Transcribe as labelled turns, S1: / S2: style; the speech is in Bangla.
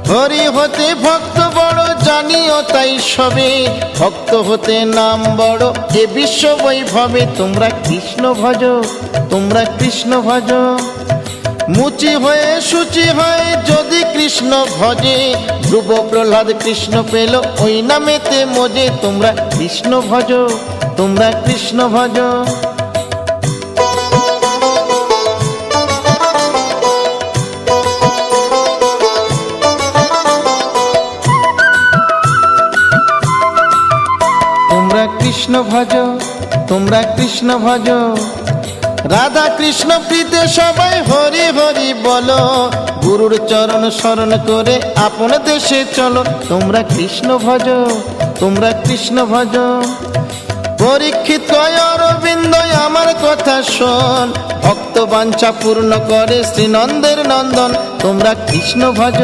S1: হরি হতে ভক্ত বড় জানিও তাই সবে, ভক্ত হতে নাম বড় এ বিশ্ব বৈভবে। তোমরা কৃষ্ণ ভজ, তোমরা কৃষ্ণ ভজ। মুচি হয়ে শুচি হয়ে যদি কৃষ্ণ ভজে, ধ্রুব প্রহ্লাদ কৃষ্ণ পেল ওই নামেতে মজে। তোমরা কৃষ্ণ ভজ, তোমরা কৃষ্ণ ভজ। তোমরা কৃষ্ণ ভজ, তোমরা কৃষ্ণ ভজ। রাধা কৃষ্ণ প্রীতে সবাই হরি হরি বলো, গুরুর চরণ শরণ করে আপন দেশে চলো। তোমরা কৃষ্ণ ভজ, তোমরা কৃষ্ণ ভজ। পরীক্ষিত কয় অরবিন্দ আমার কথা শোন, ভক্ত বাঞ্ছা পূর্ণ করে শ্রীনন্দের নন্দন। তোমরা কৃষ্ণ ভজ।